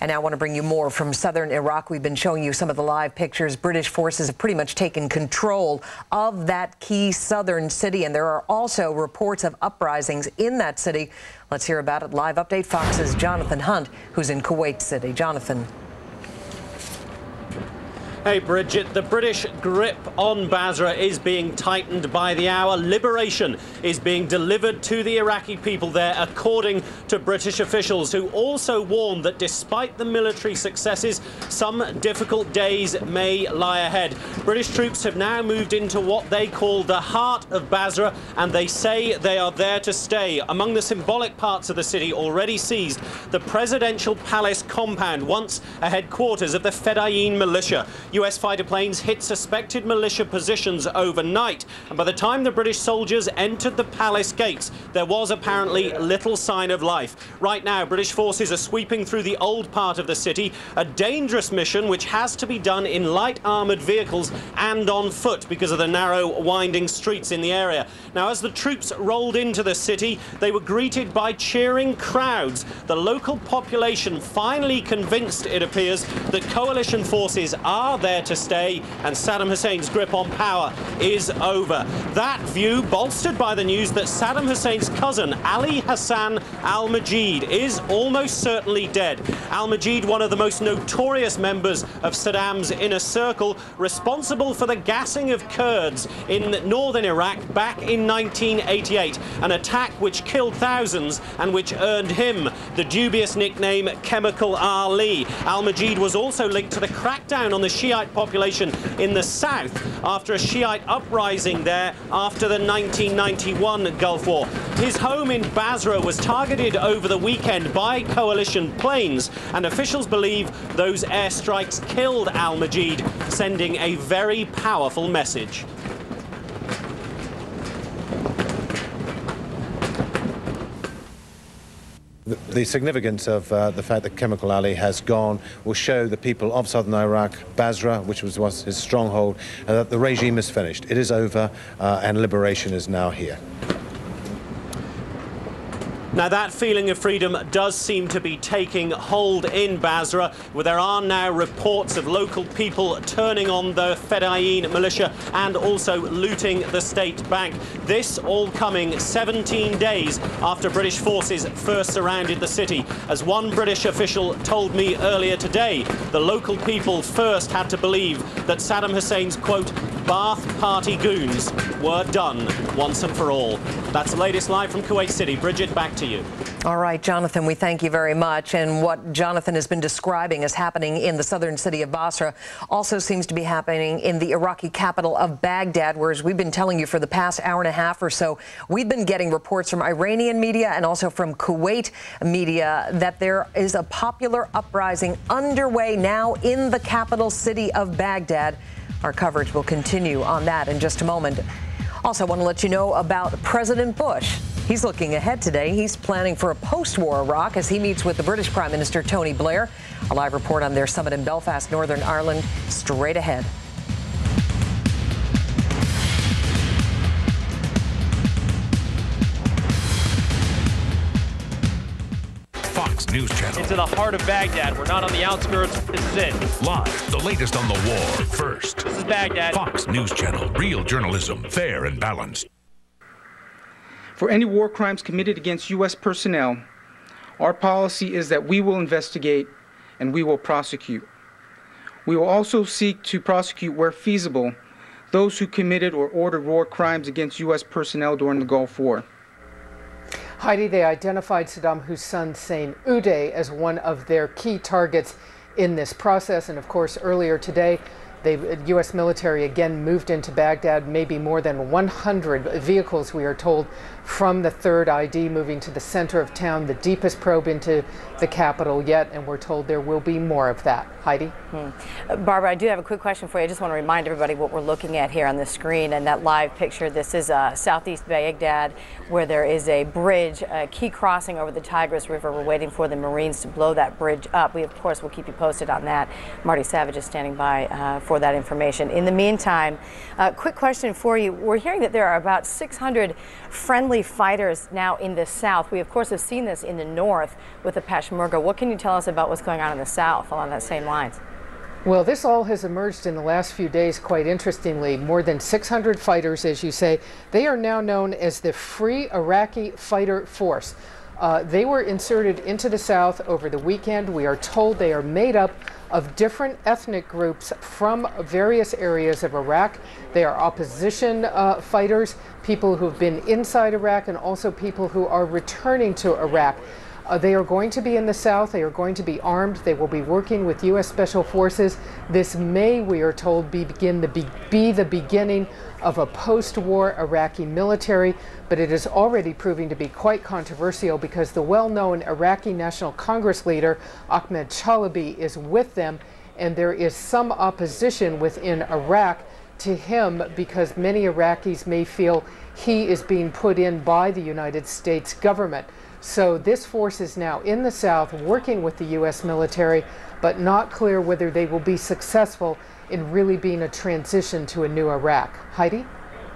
And now I want to bring you more from southern Iraq. We've been showing you some of the live pictures. British forces have pretty much taken control of that key southern city, and there are also reports of uprisings in that city. Let's hear about it. Live update, Fox's Jonathan Hunt, who's in Kuwait City. Jonathan. Hey, Bridget, the British grip on Basra is being tightened by the hour. Liberation is being delivered to the Iraqi people there, according to British officials, who also warned that despite the military successes, some difficult days may lie ahead. British troops have now moved into what they call the heart of Basra, and they say they are there to stay. Among the symbolic parts of the city already seized, the presidential palace compound, once a headquarters of the Fedayeen militia. US fighter planes hit suspected militia positions overnight, and by the time the British soldiers entered the palace gates, there was apparently little sign of life. Right now, British forces are sweeping through the old part of the city, a dangerous mission which has to be done in light armoured vehicles and on foot because of the narrow, winding streets in the area. Now, as the troops rolled into the city, they were greeted by cheering crowds. The local population finally convinced, it appears, that coalition forces are there to stay and Saddam Hussein's grip on power is over. That view bolstered by the news that Saddam Hussein's cousin, Ali Hassan al-Majid, is almost certainly dead. Al-Majid, one of the most notorious members of Saddam's inner circle, responsible for the gassing of Kurds in northern Iraq back in 1988, an attack which killed thousands and which earned him the dubious nickname Chemical Ali. Al-Majid was also linked to the crackdown on the Shiite population in the south after a Shiite uprising there after the 1991 Gulf War. His home in Basra was targeted over the weekend by coalition planes, and officials believe those airstrikes killed al-Majid, sending a very powerful message. The significance of the fact that Chemical Ali has gone will show the people of southern Iraq, Basra, which was his stronghold, that the regime is finished. It is over, and liberation is now here. Now, that feeling of freedom does seem to be taking hold in Basra, where there are now reports of local people turning on the Fedayeen militia and also looting the state bank. This all coming 17 days after British forces first surrounded the city. As one British official told me earlier today, the local people first had to believe that Saddam Hussein's, quote, Ba'ath Party goons were done once and for all. That's the latest live from Kuwait City. Bridget, back to you. All right, Jonathan, we thank you very much. And what Jonathan has been describing as happening in the southern city of Basra also seems to be happening in the Iraqi capital of Baghdad, whereas we've been telling you for the past hour and a half or so, we've been getting reports from Iranian media and also from Kuwait media that there is a popular uprising underway now in the capital city of Baghdad. Our coverage will continue on that in just a moment. Also, I want to let you know about President Bush. He's looking ahead today. He's planning for a post-war Iraq as he meets with the British Prime Minister Tony Blair. A live report on their summit in Belfast, Northern Ireland, straight ahead. Fox News Channel. Into the heart of Baghdad. We're not on the outskirts. This is it. Live, the latest on the war first. This is Baghdad. Fox News Channel. Real journalism, fair and balanced. For any war crimes committed against U.S. personnel, our policy is that we will investigate and we will prosecute. We will also seek to prosecute where feasible those who committed or ordered war crimes against U.S. personnel during the Gulf War. Heidi, they identified Saddam Hussein Uday as one of their key targets in this process. And of course, earlier today, the U.S. military again moved into Baghdad, maybe more than 100 vehicles, we are told, from the 3rd ID moving to the center of town, the deepest probe into the capital yet, and we're told there will be more of that. Heidi? Barbara, I do have a quick question for you. I just want to remind everybody what we're looking at here on the screen and that live picture. This is southeast Baghdad, where there is a bridge, a key crossing over the Tigris River. We're waiting for the Marines to blow that bridge up. We, of course, will keep you posted on that. Marty Savage is standing by for that information. In the meantime, quick question for you. We're hearing that there are about 600 friendly fighters now in the south. We, of course, have seen this in the north with the Peshmerga. What can you tell us about what's going on in the south along that same lines? Well, this all has emerged in the last few days, quite interestingly. More than 600 fighters, as you say. They are now known as the Free Iraqi Fighter Force. They were inserted into the south over the weekend. We are told they are made up of different ethnic groups from various areas of Iraq. They are opposition fighters, people who've been inside Iraq, and also people who are returning to Iraq. They are going to be in the south. They are going to be armed. They will be working with U.S. Special Forces. This may, we are told, be the beginning of a post-war Iraqi military, but it is already proving to be quite controversial because the well-known Iraqi National Congress leader, Ahmed Chalabi, is with them, and there is some opposition within Iraq to him because many Iraqis may feel he is being put in by the United States government. So this force is now in the south working with the U.S. military, but not clear whether they will be successful in really being a transition to a new Iraq. Heidi?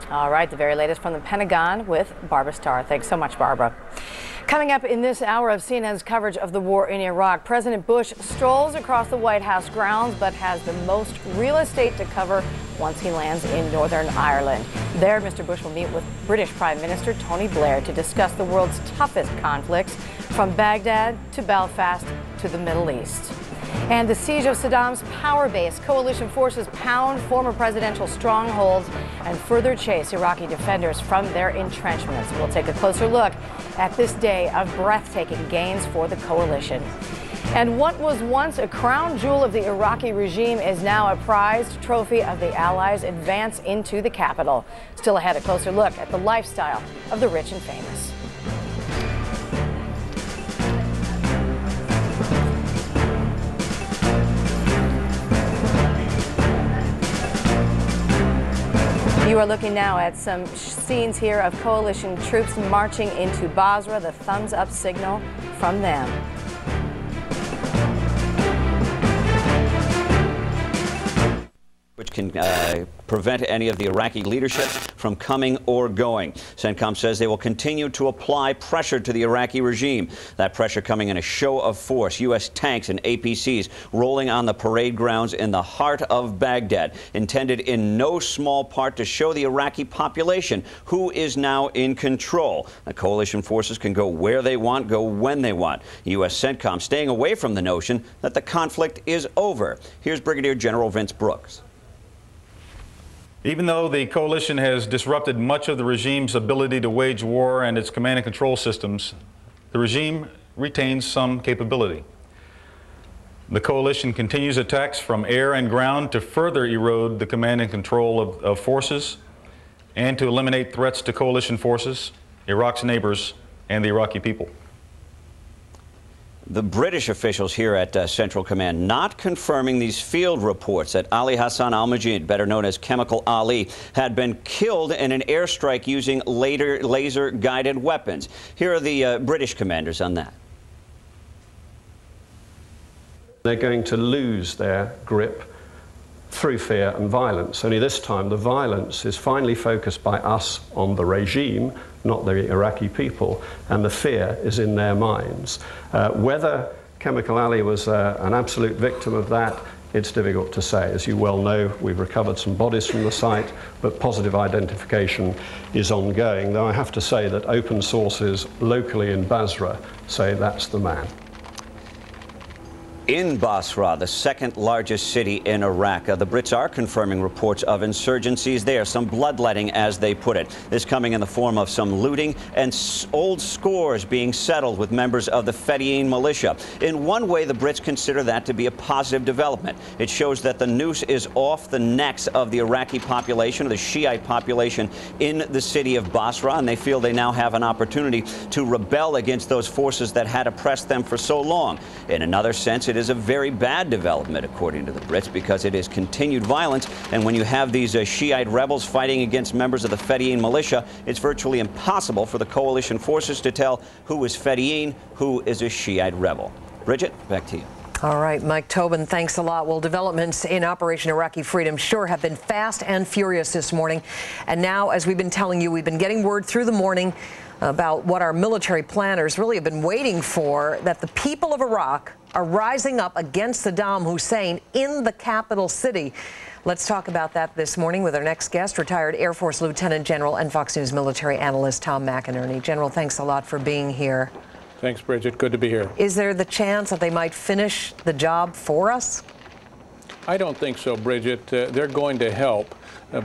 All right, the very latest from the Pentagon with Barbara Starr. Thanks so much, Barbara. Coming up in this hour of CNN's coverage of the war in Iraq, President Bush strolls across the White House grounds but has the most real estate to cover once he lands in Northern Ireland. There, Mr. Bush will meet with British Prime Minister Tony Blair to discuss the world's toughest conflicts, from Baghdad to Belfast to the Middle East. And the siege of Saddam's power base. Coalition forces pound former presidential strongholds and further chase Iraqi defenders from their entrenchments. We'll take a closer look at this day of breathtaking gains for the coalition. And what was once a crown jewel of the Iraqi regime is now a prized trophy of the Allies' advance into the capital. Still ahead, a closer look at the lifestyle of the rich and famous. You are looking now at some scenes here of coalition troops marching into Basra, the thumbs up signal from them. Which can prevent any of the Iraqi leadership from coming or going. CENTCOM says they will continue to apply pressure to the Iraqi regime. That pressure coming in a show of force. U.S. tanks and APCs rolling on the parade grounds in the heart of Baghdad, intended in no small part to show the Iraqi population who is now in control. The coalition forces can go where they want, go when they want. U.S. CENTCOM staying away from the notion that the conflict is over. Here's Brigadier General Vince Brooks. Even though the coalition has disrupted much of the regime's ability to wage war and its command and control systems, the regime retains some capability. The coalition continues attacks from air and ground to further erode the command and control of forces and to eliminate threats to coalition forces, Iraq's neighbors, and the Iraqi people. The British officials here at Central Command not confirming these field reports that Ali Hassan al-Majid, better known as Chemical Ali, had been killed in an airstrike using laser-guided weapons. Here are the British commanders on that. They're going to lose their grip through fear and violence. Only this time the violence is finally focused by us on the regime, not the Iraqi people, and the fear is in their minds. Whether Chemical Ali was an absolute victim of that, it's difficult to say. As you well know, we've recovered some bodies from the site, but positive identification is ongoing, though I have to say that open sources locally in Basra say that's the man. In Basra, the second largest city in Iraq, the Brits are confirming reports of insurgencies there, some bloodletting as they put it. This coming in the form of some looting and old scores being settled with members of the Fedayeen militia. In one way, the Brits consider that to be a positive development. It shows that the noose is off the necks of the Iraqi population, or the Shiite population in the city of Basra, and they feel they now have an opportunity to rebel against those forces that had oppressed them for so long. In another sense, it is a very bad development, according to the Brits, because it is continued violence, and when you have these Shiite rebels fighting against members of the Fedayeen militia, it's virtually impossible for the coalition forces to tell who is Fedayeen, who is a Shiite rebel. Bridget, back to you. All right, Mike Tobin, thanks a lot. Well, developments in Operation Iraqi Freedom sure have been fast and furious this morning. And now, as we've been telling you, we've been getting word through the morning about what our military planners really have been waiting for, that the people of Iraq are rising up against Saddam Hussein in the capital city. Let's talk about that this morning with our next guest, retired Air Force Lieutenant General and Fox News military analyst Tom McInerney. General, thanks a lot for being here. Thanks, Bridget. Good to be here. Is there the chance that they might finish the job for us? I don't think so, Bridget. They're going to help,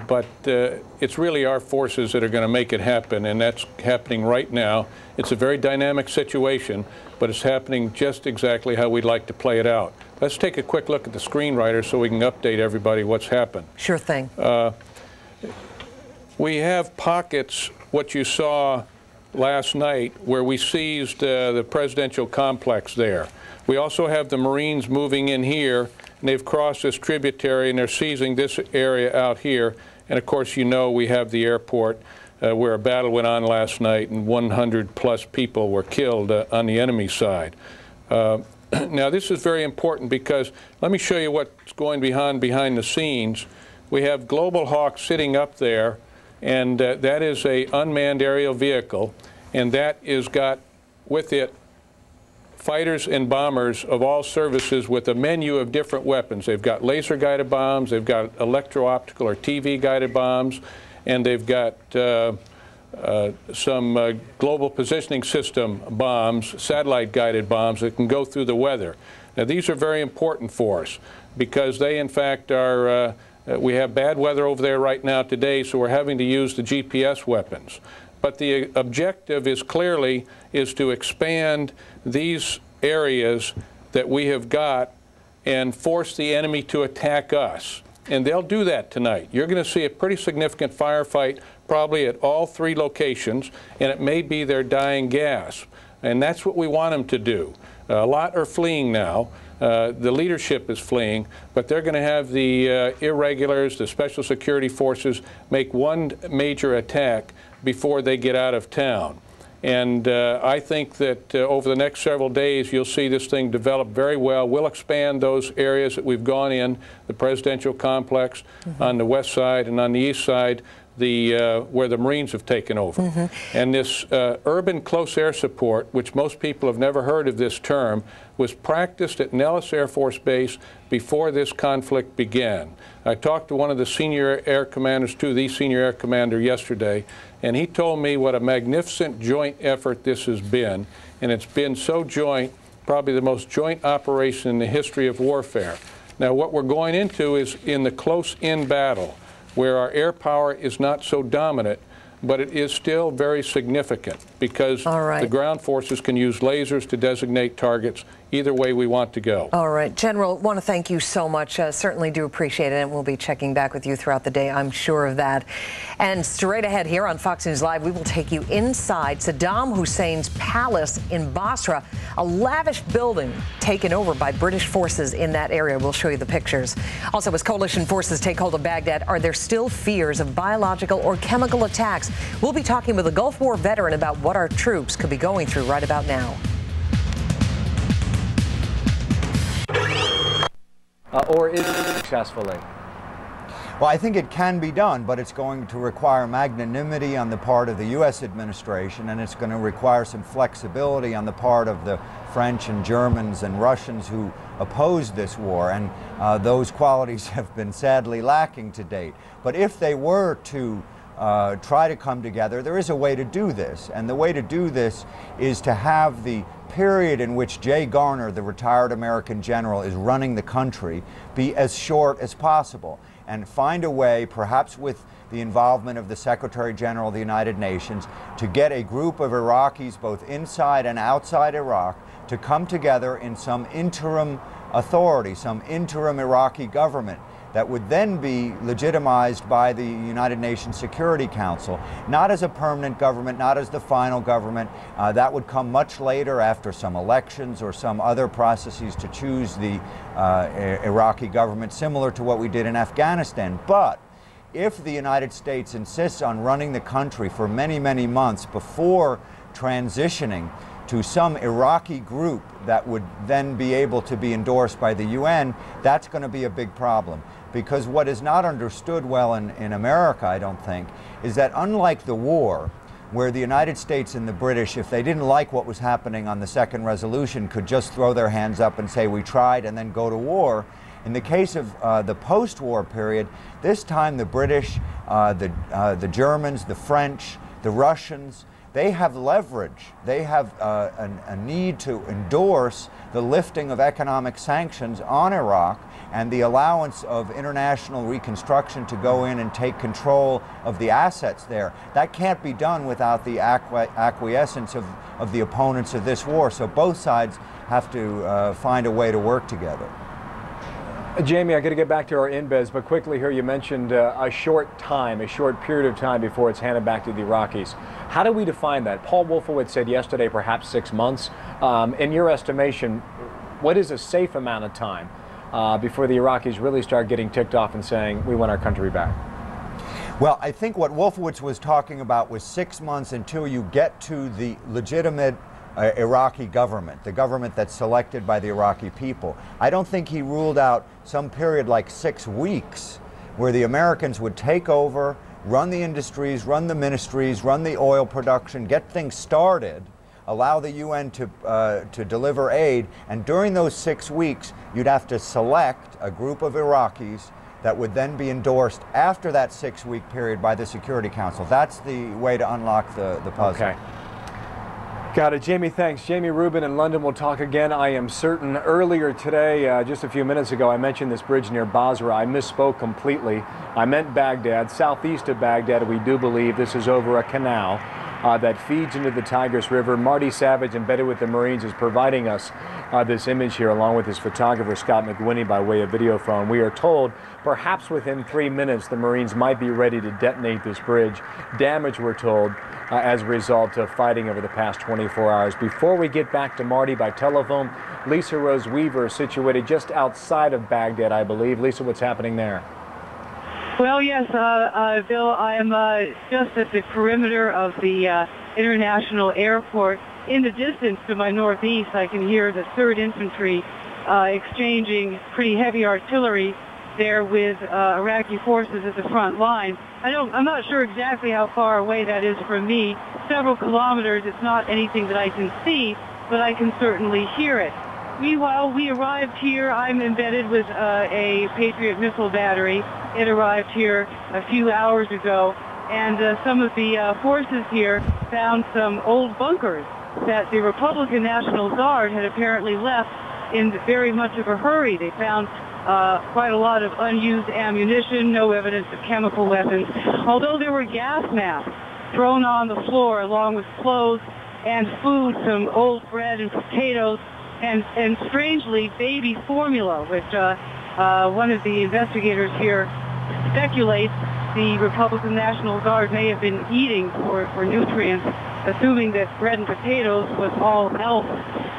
but it's really our forces that are going to make it happen, and that's happening right now. It's a very dynamic situation, but it's happening just exactly how we'd like to play it out. Let's take a quick look at the screenwriter so we can update everybody what's happened. Sure thing. We have pockets, what you saw last night, where we seized the presidential complex there. We also have the Marines moving in here, and they've crossed this tributary, and they're seizing this area out here. And of course, you know, we have the airport where a battle went on last night, and 100+ people were killed on the enemy side. Now, this is very important because let me show you what's going behind the scenes. We have Global Hawk sitting up there, and that is a unmanned aerial vehicle, and that is got with it fighters and bombers of all services with a menu of different weapons. They've got laser-guided bombs, they've got electro-optical or TV-guided bombs, and they've got some global positioning system bombs, satellite-guided bombs that can go through the weather. Now, these are very important for us because they, in fact, are we have bad weather over there right now today, so we're having to use the GPS weapons. But the objective is clearly to expand these areas that we have got and force the enemy to attack us. And they'll do that tonight. You're going to see a pretty significant firefight probably at all 3 locations, and it may be their dying gasp. And that's what we want them to do. A lot are fleeing now. The leadership is fleeing, but they're going to have the irregulars, the special security forces, make one major attack before they get out of town. And I think that over the next several days, you'll see this thing develop very well. We'll expand those areas that we've gone in, the presidential complex on the west side, and on the east side, where the Marines have taken over. And this urban close air support, which most people have never heard of this term, was practiced at Nellis Air Force Base before this conflict began. I talked to one of the senior air commanders, the senior air commander yesterday, and he told me what a magnificent joint effort this has been. And it's been so joint, probably the most joint operation in the history of warfare. Now, what we're going into is in the close-in battle, where our air power is not so dominant, but it is still very significant because the ground forces can use lasers to designate targets either way we want to go. All right. General, want to thank you so much. Certainly do appreciate it, and we'll be checking back with you throughout the day, I'm sure of that. And straight ahead here on Fox News Live, we will take you inside Saddam Hussein's palace in Basra, a lavish building taken over by British forces in that area. We'll show you the pictures. Also, as coalition forces take hold of Baghdad, are there still fears of biological or chemical attacks? We'll be talking with a Gulf War veteran about what our troops could be going through right about now. Or is it successfully? Well, I think it can be done, but it's going to require magnanimity on the part of the U.S. administration, and it's going to require some flexibility on the part of the French and Germans and Russians who opposed this war, and those qualities have been sadly lacking to date. But if they were to try to come together, there is a way to do this, and the way to do this is to have the period in which Jay Garner, the retired American general, is running the country be as short as possible, and find a way, perhaps with the involvement of the Secretary General of the United Nations, to get a group of Iraqis, both inside and outside Iraq, to come together in some interim authority, some interim Iraqi government that would then be legitimized by the United Nations Security Council, not as a permanent government, not as the final government. That would come much later after some elections or some other processes to choose the Iraqi government, similar to what we did in Afghanistan. But if the United States insists on running the country for many, many months before transitioning to some Iraqi group that would then be able to be endorsed by the UN, that's going to be a big problem. Because what is not understood well in America, I don't think, is that unlike the war, where the United States and the British, if they didn't like what was happening on the second resolution, could just throw their hands up and say, we tried, and then go to war. In the case of the post-war period, this time the British, the Germans, the French, the Russians, they have leverage. They have a need to endorse the lifting of economic sanctions on Iraq and the allowance of international reconstruction to go in and take control of the assets there. That can't be done without the acquiescence of the opponents of this war. So both sides have to find a way to work together. Jamie, I got to get back to our embeds, but quickly here, you mentioned a short period of time before it's handed back to the Iraqis. How do we define that? Paul Wolfowitz said yesterday perhaps 6 months. In your estimation, what is a safe amount of time before the Iraqis really start getting ticked off and saying, we want our country back? Well, I think what Wolfowitz was talking about was 6 months until you get to the legitimate Iraqi government, the government that's selected by the Iraqi people. I don't think he ruled out some period like 6 weeks where the Americans would take over, run the industries, run the ministries, run the oil production, get things started, allow the UN to deliver aid, and during those 6 weeks you'd have to select a group of Iraqis that would then be endorsed after that 6-week period by the Security Council. That's the way to unlock the puzzle. Okay. Got it. Jamie, thanks. Jamie Rubin in London will talk again. I am certain earlier today, just a few minutes ago, I mentioned this bridge near Basra. I misspoke completely. I meant Baghdad, southeast of Baghdad. We do believe this is over a canal that feeds into the Tigris River. Marty Savage, embedded with the Marines, is providing us this image here, along with his photographer, Scott McGuinney, by way of video phone. We are told perhaps within 3 minutes the Marines might be ready to detonate this bridge. Damage, we're told, as a result of fighting over the past 24 hours. Before we get back to Marty by telephone, Lisa Rose Weaver is situated just outside of Baghdad, I believe. Lisa, what's happening there? Well, yes, Bill, I am just at the perimeter of the international airport. In the distance to my northeast, I can hear the 3rd Infantry exchanging pretty heavy artillery there with Iraqi forces at the front line. I'm not sure exactly how far away that is from me. Several kilometers. It's not anything that I can see, but I can certainly hear it. Meanwhile, we arrived here. I'm embedded with a Patriot missile battery. It arrived here a few hours ago, and some of the forces here found some old bunkers that the Republican National Guard had apparently left in very much of a hurry. They found quite a lot of unused ammunition, no evidence of chemical weapons, although there were gas masks thrown on the floor along with clothes and food, some old bread and potatoes, and strangely baby formula, which one of the investigators here speculates the Republican National Guard may have been eating for nutrients, assuming that bread and potatoes was all else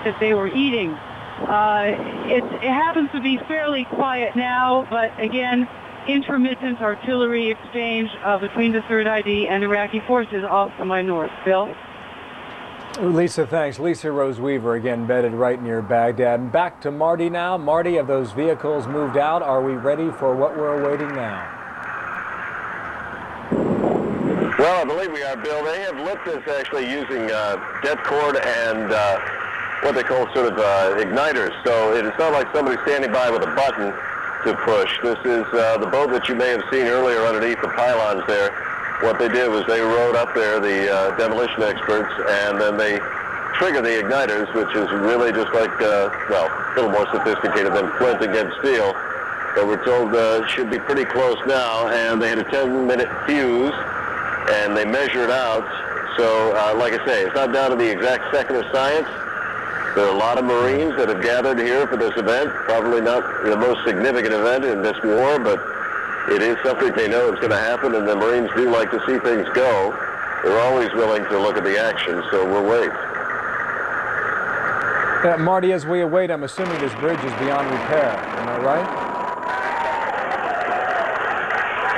that they were eating. It happens to be fairly quiet now, but again, intermittent artillery exchange between the 3rd ID and Iraqi forces off to my north. Bill? Lisa, thanks. Lisa Rose Weaver, again, embedded right near Baghdad. Back to Marty now. Marty, have those vehicles moved out? Are we ready for what we're awaiting now? Well, I believe we are, Bill. They have lit this actually using death cord and what they call sort of igniters. So it is not like somebody standing by with a button to push. This is the boat that you may have seen earlier underneath the pylons there. What they did was they rode up there, the demolition experts, and then they trigger the igniters, which is really just like, well, a little more sophisticated than flint against steel. But we're told it should be pretty close now, and they had a 10-minute fuse, and they measured out. So, like I say, it's not down to the exact second of science. There are a lot of Marines that have gathered here for this event, probably not the most significant event in this war, but it is something they know is going to happen, and the Marines do like to see things go. They're always willing to look at the action, so we'll wait. Marty, as we await, I'm assuming this bridge is beyond repair. Am I right?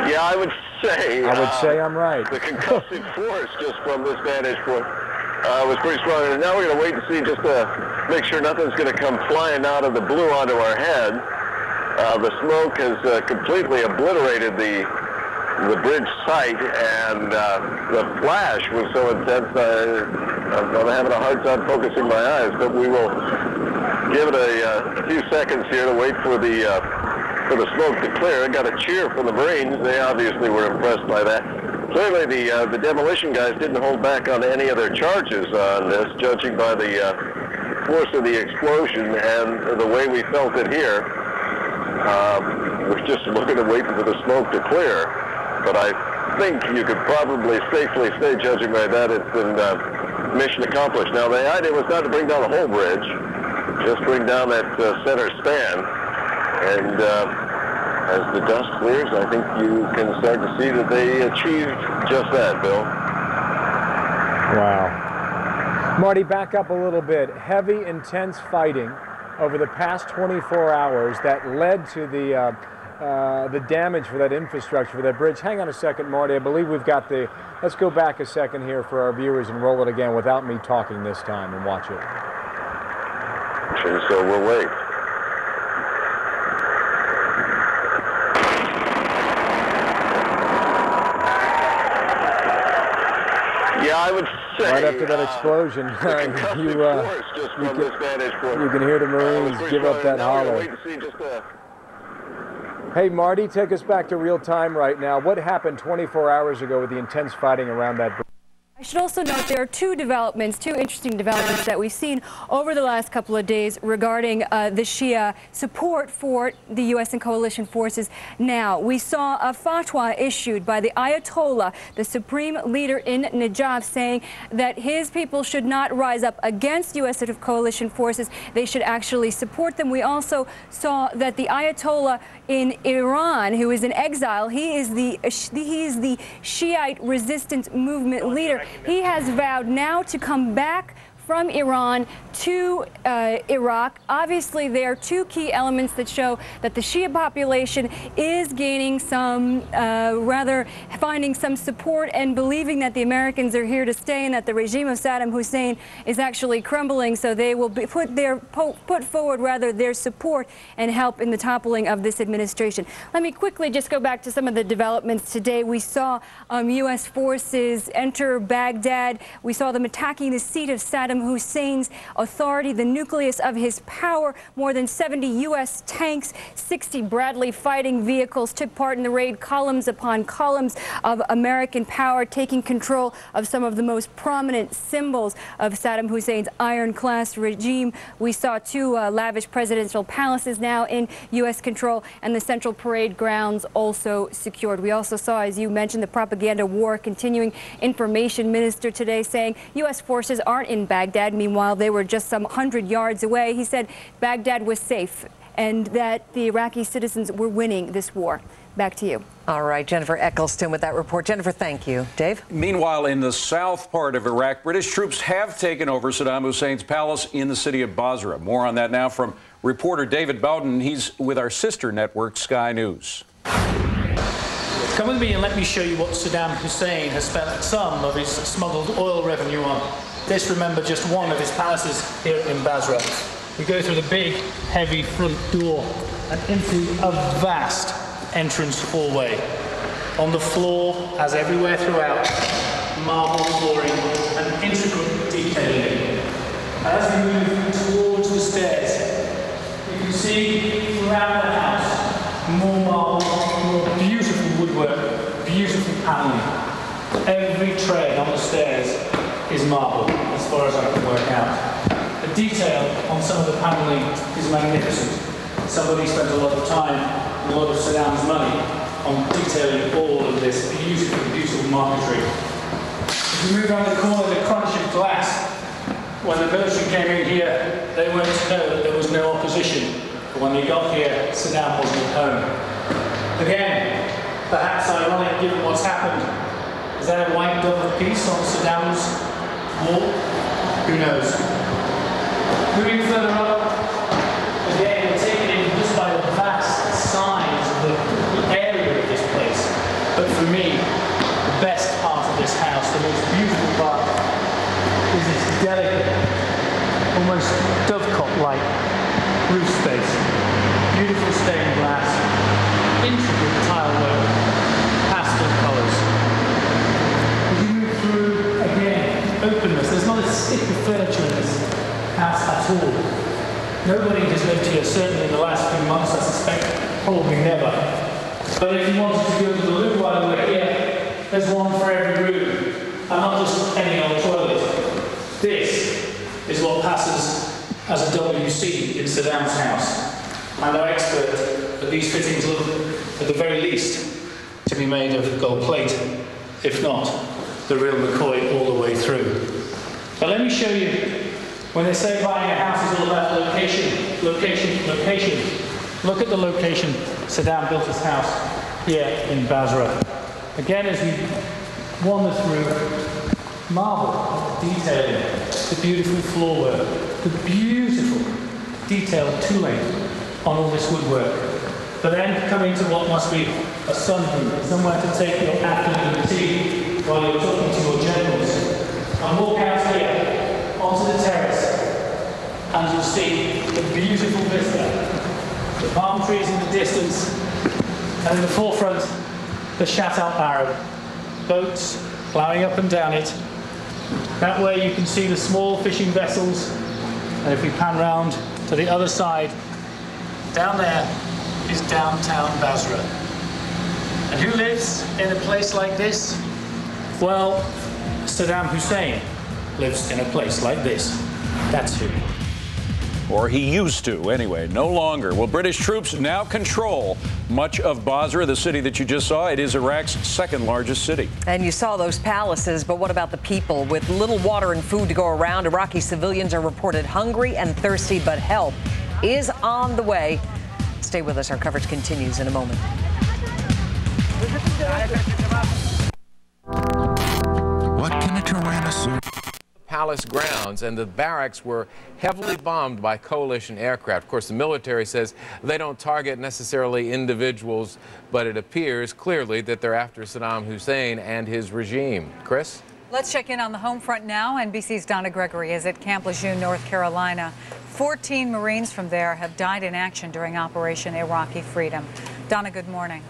Yeah, I would say. I would say I'm right. The concussive force just from this vantage point. was pretty strong. And now we're going to wait and see just to make sure nothing's going to come flying out of the blue onto our head. The smoke has completely obliterated the bridge site, and the flash was so intense I'm having a hard time focusing my eyes, but we will give it a few seconds here to wait for the smoke to clear. I got a cheer from the Marines. They obviously were impressed by that. Clearly the demolition guys didn't hold back on any of their charges on this, judging by the force of the explosion and the way we felt it here. We're just looking and waiting for the smoke to clear. But I think you could probably safely say, judging by that, it's been mission accomplished. Now, the idea was not to bring down the whole bridge, just bring down that center span. And as the dust clears, I think you can start to see that they achieved just that, Bill. Wow. Marty, back up a little bit. Heavy, intense fighting over the past 24 hours that led to the damage for that infrastructure, for that bridge. Hang on a second, Marty. I believe we've got the... Let's go back a second here for our viewers and roll it again without me talking this time and watch it. So we'll wait. Yeah, I would say... Right after that explosion, you can hear the Marines give up that holler. Hey, Marty, take us back to real time right now. What happened 24 hours ago with the intense fighting around that bridge? I should also note there are two interesting developments that we've seen over the last couple of days regarding the Shia support for the U.S. and coalition forces. Now, we saw a fatwa issued by the Ayatollah, the supreme leader in Najaf, saying that his people should not rise up against U.S. and coalition forces. They should actually support them. We also saw that the Ayatollah in Iran, who is in exile, he is the Shiite resistance movement leader. He has vowed now to come back from Iran to Iraq. Obviously, there are two key elements that show that the Shia population is gaining some, finding some support and believing that the Americans are here to stay and that the regime of Saddam Hussein is actually crumbling. So they will be put forward their support and help in the toppling of this administration. Let me quickly just go back to some of the developments today. We saw U.S. forces enter Baghdad. We saw them attacking the seat of Saddam Hussein's authority, the nucleus of his power. More than 70 U.S. tanks, 60 Bradley fighting vehicles took part in the raid, columns upon columns of American power, taking control of some of the most prominent symbols of Saddam Hussein's iron-class regime. We saw two lavish presidential palaces now in U.S. control, and the Central Parade grounds also secured. We also saw, as you mentioned, the propaganda war continuing. Information minister today saying U.S. forces aren't in Baghdad. Meanwhile, they were just some 100 yards away. He said Baghdad was safe and that the Iraqi citizens were winning this war. Back to you. All right, Jennifer Eccleston with that report. Jennifer, thank you. Dave? Meanwhile, in the south part of Iraq, British troops have taken over Saddam Hussein's palace in the city of Basra. More on that now from reporter David Bowden. He's with our sister network, Sky News. Come with me and let me show you what Saddam Hussein has spent some of his smuggled oil revenue on. This, remember, just one of his palaces here in Basra. We go through the big, heavy front door and into a vast entrance hallway. On the floor, as everywhere throughout, marble flooring and intricate detailing. As we move towards the stairs, you can see throughout the house more marble, more beautiful woodwork, beautiful paneling. Every tray on the stairs is marble, as far as I can work out. The detail on some of the paneling is magnificent. Somebody spent a lot of time and a lot of Saddam's money on detailing all of this beautiful, beautiful marquetry. If we move around the corner, the crunch of glass. When the military came in here, they weren't to know that there was no opposition. But when they got here, Saddam wasn't at home. Again, perhaps ironic given what's happened. Is that a white dove of peace on Saddam's wall? Who knows? Moving further up, again, we're taken in just by the vast size of the area of this place. But for me, the best part of this house, the most beautiful part, is the delicate, almost dovecot-like roof space. Beautiful stained glass, intricate tile work, pastel colours. As you move through, again, openness. There's not a stick of furniture in this house at all. Nobody has lived here, certainly in the last few months, I suspect, probably never. But if you wanted to go to the loo while we're here, there's one for every room, and not just any old toilet. This is what passes as a WC in Saddam's house. I'm no expert, but these fittings look, at the very least, to be made of gold plate, if not the real McCoy all the way through. But let me show you. When they say buying a house is all about location, location, location, look at the location Saddam built his house here in Basra. Again, as we wander through, marvel detailing, the beautiful floorwork, the beautiful detailed tooling on all this woodwork. But then coming to what must be a sunroom, somewhere to take your afternoon tea while you're talking to your generals, and walk out here onto the terrace, and you'll see the beautiful vista, the palm trees in the distance, and in the forefront, the Shat al-Arab, boats ploughing up and down it. That way you can see the small fishing vessels, and if we pan round to the other side, down there is downtown Basra. And who lives in a place like this? Well, Saddam Hussein lives in a place like this. That's who. Or he used to, anyway. No longer. Well, British troops now control much of Basra, the city that you just saw. It is Iraq's second largest city. And you saw those palaces, but what about the people? With little water and food to go around, Iraqi civilians are reported hungry and thirsty, but help is on the way. Stay with us. Our coverage continues in a moment. What can a Tyrannosaurus? Palace grounds, and the barracks were heavily bombed by coalition aircraft. Of course, the military says they don't target necessarily individuals, but it appears clearly that they're after Saddam Hussein and his regime. Chris? Let's check in on the home front now. NBC's Donna Gregory is at Camp Lejeune, North Carolina. 14 Marines from there have died in action during Operation Iraqi Freedom. Donna, good morning.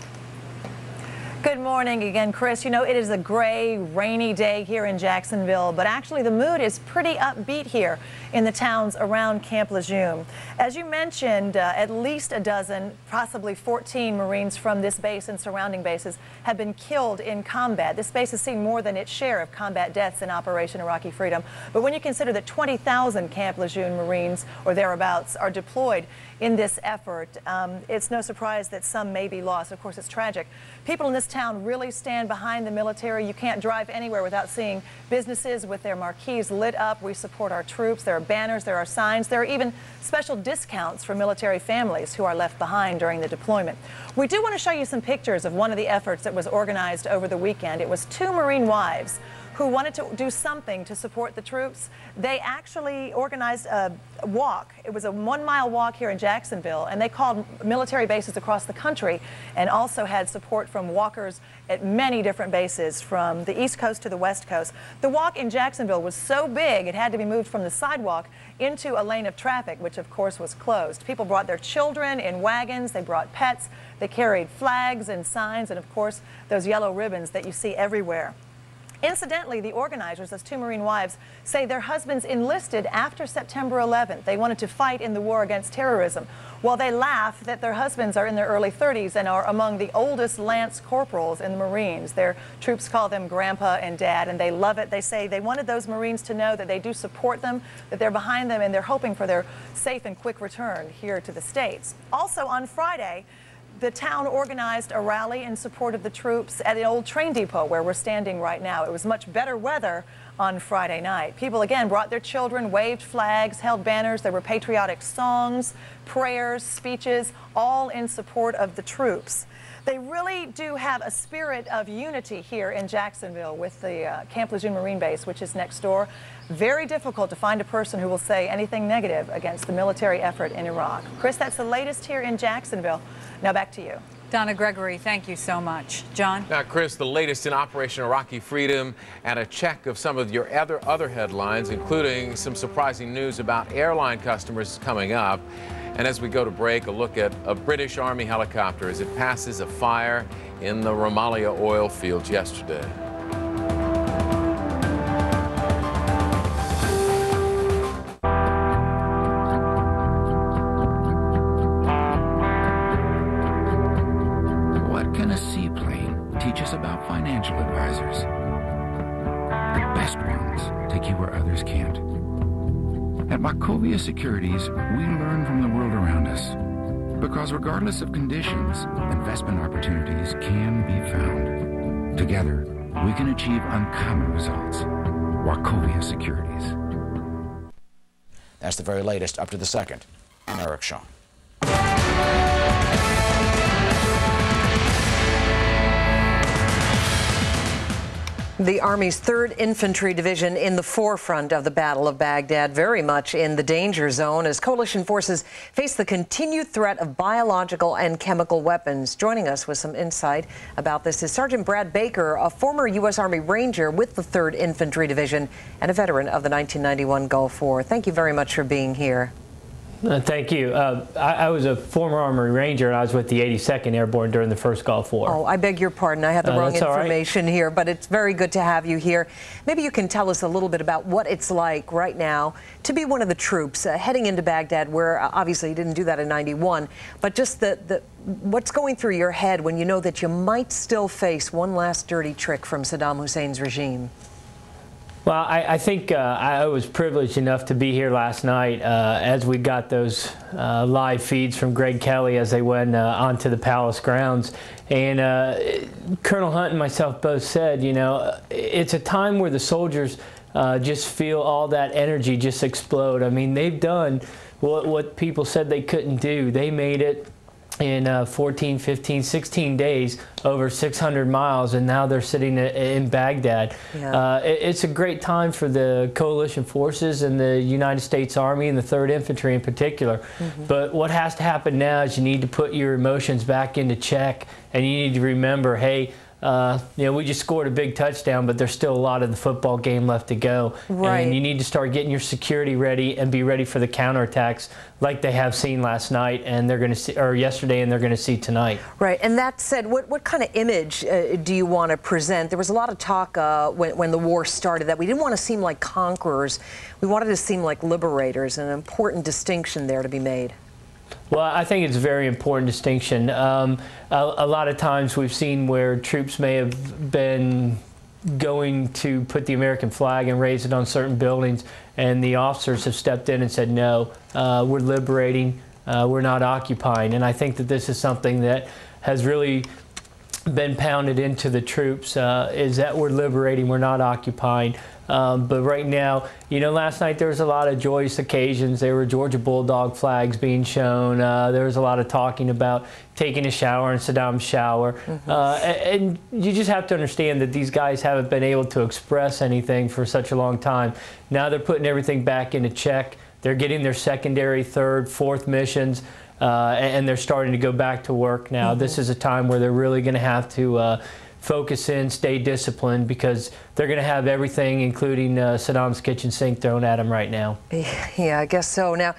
Good morning again, Chris. You know, it is a gray, rainy day here in Jacksonville, but actually the mood is pretty upbeat here in the towns around Camp Lejeune. As you mentioned, at least a dozen, possibly 14 Marines from this base and surrounding bases have been killed in combat. This base has seen more than its share of combat deaths in Operation Iraqi Freedom. But when you consider that 20,000 Camp Lejeune Marines or thereabouts are deployed in this effort, it's no surprise that some may be lost. Of course, it's tragic. People in this town really stand behind the military. You can't drive anywhere without seeing businesses with their marquees lit up. We support our troops. There are banners, there are signs. There are even special discounts for military families who are left behind during the deployment. We do want to show you some pictures of one of the efforts that was organized over the weekend. It was 2 Marine wives who wanted to do something to support the troops. They actually organized a walk. It was a 1-mile walk here in Jacksonville, and they called military bases across the country and also had support from walkers at many different bases from the East Coast to the West Coast. The walk in Jacksonville was so big it had to be moved from the sidewalk into a lane of traffic, which of course was closed. People brought their children in wagons, they brought pets, they carried flags and signs, and of course those yellow ribbons that you see everywhere. Incidentally, the organizers, those 2 Marine wives, say their husbands enlisted after September 11th. They wanted to fight in the war against terrorism. Well, they laugh that their husbands are in their early 30s and are among the oldest lance corporals in the Marines. Their troops call them Grandpa and Dad, and they love it. They say they wanted those Marines to know that they do support them, that they're behind them, and they're hoping for their safe and quick return here to the States. Also, on Friday, the town organized a rally in support of the troops at the old train depot where we're standing right now. It was much better weather on Friday night. People again brought their children, waved flags, held banners. There were patriotic songs, prayers, speeches, all in support of the troops. They really do have a spirit of unity here in Jacksonville with the Camp Lejeune Marine Base, which is next door. Very difficult to find a person who will say anything negative against the military effort in Iraq. Chris, that's the latest here in Jacksonville. Now back to you. Donna Gregory, thank you so much. John? Now, Chris, the latest in Operation Iraqi Freedom and a check of some of your other headlines, including some surprising news about airline customers coming up. And as we go to break, a look at a British Army helicopter as it passes a fire in the Rumalia oil fields yesterday. What can a seaplane teach us about financial advisors? The best ones take you where others can't. At Wachovia Securities, we learn from the world around us. Because regardless of conditions, investment opportunities can be found. Together, we can achieve uncommon results. Wachovia Securities. That's the very latest up to the second. I'm Eric Shaw. The Army's 3rd Infantry Division in the forefront of the Battle of Baghdad, very much in the danger zone as coalition forces face the continued threat of biological and chemical weapons. Joining us with some insight about this is Sgt Brad Baker, a former U.S. Army Ranger with the 3rd Infantry Division and a veteran of the 1991 Gulf War. Thank you very much for being here. Thank you. I was a former Army Ranger, and I was with the 82nd Airborne during the first Gulf War. Oh, I beg your pardon. I had the wrong information here, but it's very good to have you here. Maybe you can tell us a little bit about what it's like right now to be one of the troops heading into Baghdad, where obviously you didn't do that in '91, but just what's going through your head when you know that you might still face one last dirty trick from Saddam Hussein's regime. Well, I think I was privileged enough to be here last night as we got those live feeds from Greg Kelly as they went onto the palace grounds. And Colonel Hunt and myself both said, you know, it's a time where the soldiers just feel all that energy just explode. I mean, they've done what people said they couldn't do. They made it in 14, 15, 16 days, over 600 miles, and now they're sitting in Baghdad. Yeah. It's a great time for the coalition forces and the United States Army and the 3rd Infantry in particular. Mm-hmm. But what has to happen now is you need to put your emotions back into check, and you need to remember, hey, you know, we just scored a big touchdown, but there's still a lot of the football game left to go. Right. And you need to start getting your security ready and be ready for the counterattacks like they have seen last night, and they're going to see, or yesterday, and they're going to see tonight. Right. And that said, what kind of image do you want to present? There was a lot of talk when the war started that we didn't want to seem like conquerors. We wanted to seem like liberators, an important distinction there to be made. Well, I think it's a very important distinction. A lot of times we've seen where troops may have been going to put the American flag and raise it on certain buildings, and the officers have stepped in and said, no, we're liberating, we're not occupying. And I think that this is something that has really been pounded into the troops, is that we're liberating, we're not occupying. But right now, you know, last night there was a lot of joyous occasions. There were Georgia Bulldog flags being shown. There was a lot of talking about taking a shower in Saddam's shower. Mm-hmm. And you just have to understand that these guys haven't been able to express anything for such a long time. Now they're putting everything back into check. They're getting their secondary, 3rd, 4th missions, and they're starting to go back to work now. Mm-hmm. This is a time where they're really going to have to focus in, stay disciplined, because they're going to have everything, including Saddam's kitchen sink, thrown at them right now. Yeah, I guess so. Now,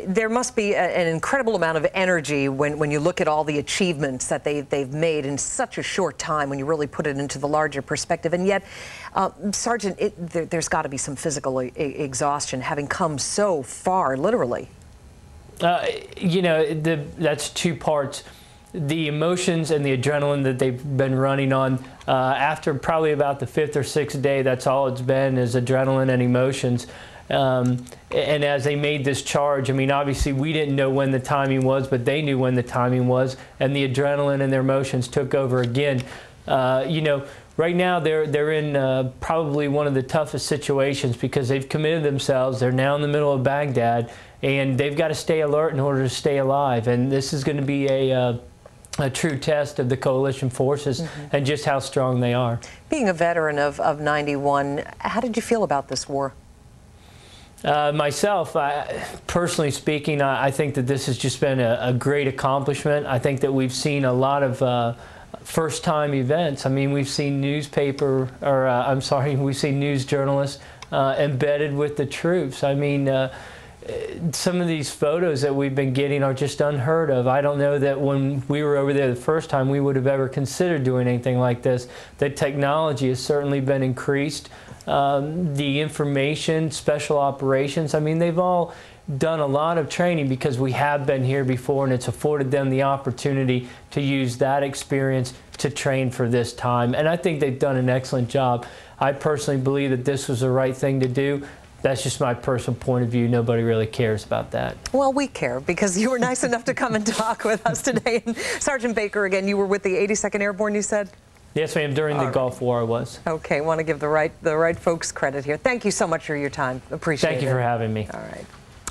there must be an incredible amount of energy when you look at all the achievements that they've made in such a short time, when you really put it into the larger perspective. And yet, Sergeant, there's got to be some physical exhaustion, having come so far, literally. You know, that's 2 parts. The emotions and the adrenaline that they've been running on, after probably about the 5th or 6th day, that's all it's been, is adrenaline and emotions. And as they made this charge, I mean, obviously we didn't know when the timing was, but they knew when the timing was, and the adrenaline and their emotions took over again. You know, right now they're in probably one of the toughest situations, because they've committed themselves. They're now in the middle of Baghdad, and they've got to stay alert in order to stay alive. And this is going to be a true test of the coalition forces. Mm-hmm. And just how strong they are. Being a veteran of '91, how did you feel about this war? Myself, personally speaking, I think that this has just been a great accomplishment. I think that we've seen a lot of first-time events. I mean, we've seen we've seen news journalists embedded with the troops. I mean, some of these photos that we've been getting are just unheard of. I don't know that when we were over there the first time we would have ever considered doing anything like this. The technology has certainly been increased. The information, special operations, I mean, they've all done a lot of training because we have been here before, and it's afforded them the opportunity to use that experience to train for this time. And I think they've done an excellent job. I personally believe that this was the right thing to do. That's just my personal point of view. Nobody really cares about that. Well, we care because you were nice enough to come and talk with us today. And Sergeant Baker, again, you were with the 82nd Airborne, you said? Yes, ma'am. During the Gulf War, I was. Okay, want to give the right folks credit here. Thank you so much for your time. Appreciate it. Thank you for having me. All right.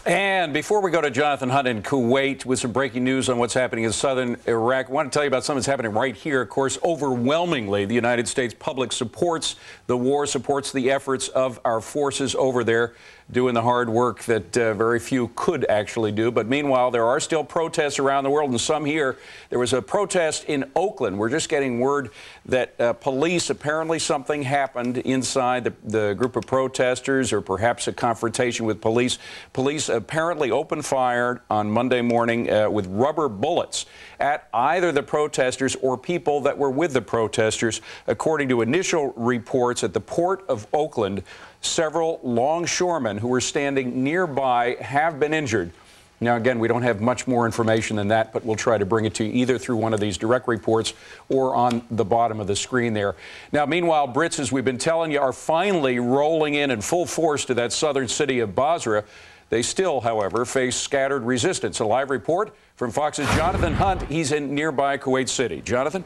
And before we go to Jonathan Hunt in Kuwait with some breaking news on what's happening in southern Iraq, I want to tell you about something that's happening right here. Of course, overwhelmingly, the United States public supports the war, supports the efforts of our forces over there, doing the hard work that very few could actually do. But meanwhile, there are still protests around the world, and some here. There was a protest in Oakland. We're just getting word that police, apparently something happened inside the group of protesters, or perhaps a confrontation with police. Police apparently opened fire on Monday morning with rubber bullets at either the protesters or people that were with the protesters. According to initial reports at the port of Oakland, several longshoremen who were standing nearby have been injured. Now, again, we don't have much more information than that, but we'll try to bring it to you either through one of these direct reports or on the bottom of the screen there. Now, meanwhile, Brits, as we've been telling you, are finally rolling in full force to that southern city of Basra. They still, however, face scattered resistance. A live report from Fox's Jonathan Hunt. He's in nearby Kuwait City. Jonathan?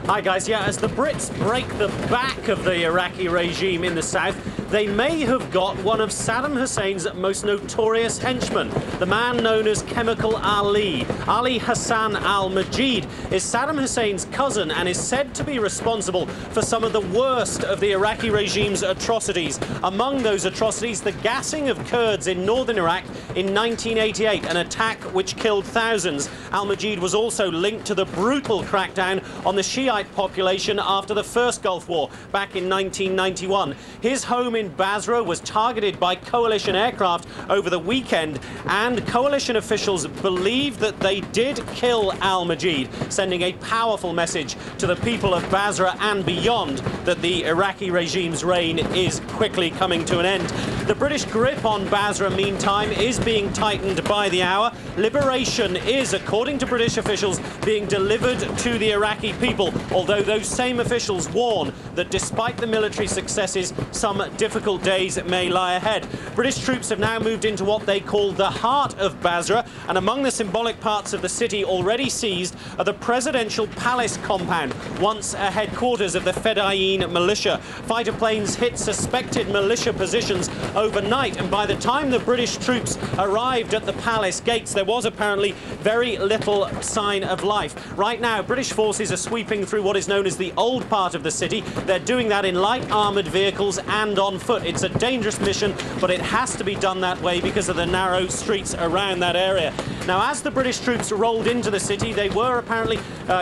Hi guys, as the Brits break the back of the Iraqi regime in the south, they may have got one of Saddam Hussein's most notorious henchmen, the man known as Chemical Ali. Ali Hassan al-Majid is Saddam Hussein's cousin and is said to be responsible for some of the worst of the Iraqi regime's atrocities. Among those atrocities, the gassing of Kurds in northern Iraq in 1988, an attack which killed thousands. Al-Majid was also linked to the brutal crackdown on the Shiite population after the first Gulf War back in 1991. His home in Basra was targeted by coalition aircraft over the weekend, and coalition officials believe that they did kill al-Majid, sending a powerful message to the people of Basra and beyond that the Iraqi regime's reign is quickly coming to an end. The British grip on Basra, meantime, is being tightened by the hour. Liberation is, according to British officials, being delivered to the Iraqi people, although those same officials warn that despite the military successes, some difficult days may lie ahead. British troops have now moved into what they call the heart of Basra, and among the symbolic parts of the city already seized are the presidential palace compound, once a headquarters of the Fedayeen militia. Fighter planes hit suspected militia positions overnight, and by the time the British troops arrived at the palace gates, there was apparently very little sign of life. Right now, British forces are sweeping through what is known as the old part of the city. They're doing that in light armoured vehicles and on foot. It's a dangerous mission, but it has to be done that way because of the narrow streets around that area. Now, as the British troops rolled into the city, they were apparently